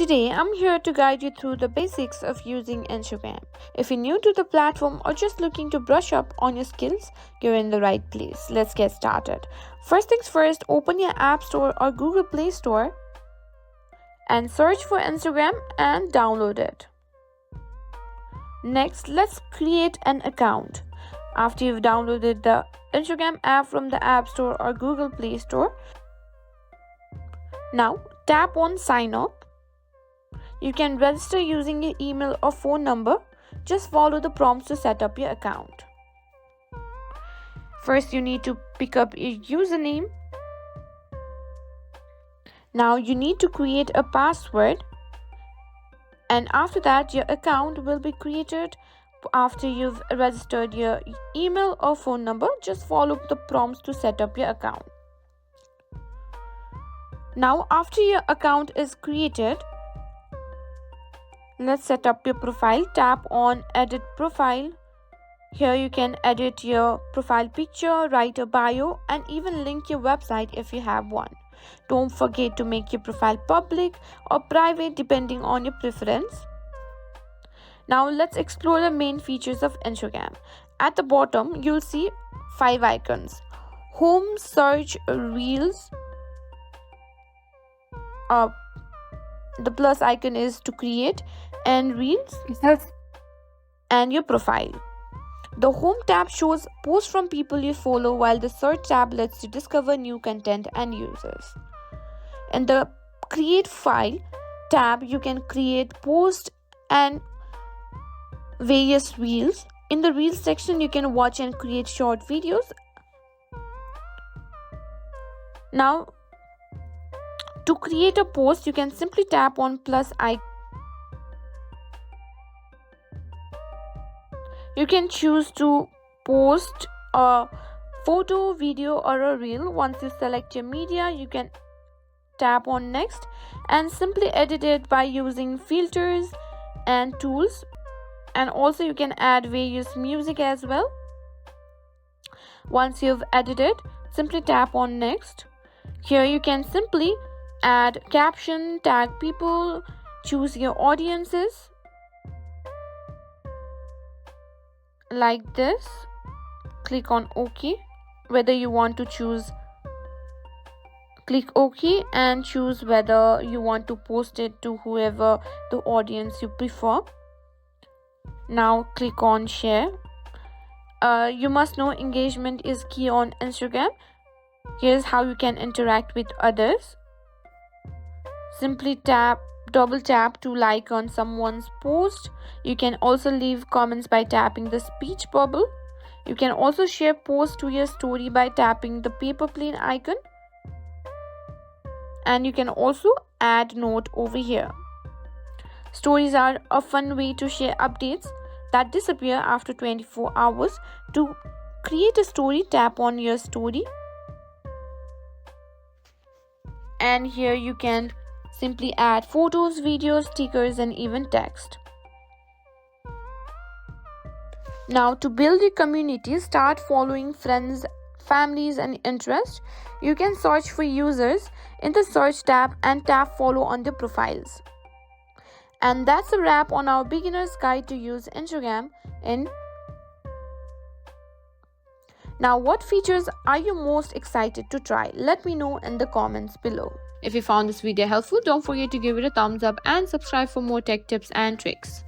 Today, I'm here to guide you through the basics of using Instagram. If you're new to the platform or just looking to brush up on your skills, you're in the right place. Let's get started. First things first, open your App Store or Google Play Store and search for Instagram and download it. Next, let's create an account. After you've downloaded the Instagram app from the App Store or Google Play Store, now tap on Sign Up. You can register using your email or phone number. Just follow the prompts to set up your account. First, you need to pick up your username. Now you need to create a password, and after that your account will be created. After you've registered your email or phone number, just follow the prompts to set up your account. Now after your account is created, let's set up your profile. Tap on Edit Profile. Here you can edit your profile picture, write a bio, and even link your website if you have one. Don't forget to make your profile public or private depending on your preference. Now let's explore the main features of Instagram. At the bottom, you'll see 5 icons: Home, Search, Reels. The plus icon is to create, and Reels and your profile. The Home tab shows posts from people you follow, while the Search tab lets you discover new content and users. In the Create File tab, you can create posts and various reels. In the Reels section, you can watch and create short videos. Now, to create a post, you can simply tap on plus icon. You can choose to post a photo, video, or a reel. Once you select your media, you can tap on Next and simply edit it by using filters and tools. And also you can add various music as well. Once you've edited, simply tap on Next. Here you can simply add caption, tag people, choose your audiences like this. Click on OK. Whether you want to click OK and choose whether you want to post it to whoever the audience you prefer. Now click on Share. You must know engagement is key on Instagram. Here's how you can interact with others. Simply double tap to like on someone's post. You can also leave comments by tapping the speech bubble. You can also share posts to your story by tapping the paper plane icon. And you can also add note over here. Stories are a fun way to share updates that disappear after 24 hours. To create a story, tap on your story. And here you can simply add photos, videos, stickers, and even text. Now to build your community, start following friends, families, and interests. You can search for users in the Search tab and tap Follow on their profiles. And that's a wrap on our beginner's guide to use Instagram. Now, what features are you most excited to try? Let me know in the comments below. If you found this video helpful, don't forget to give it a thumbs up and subscribe for more tech tips and tricks.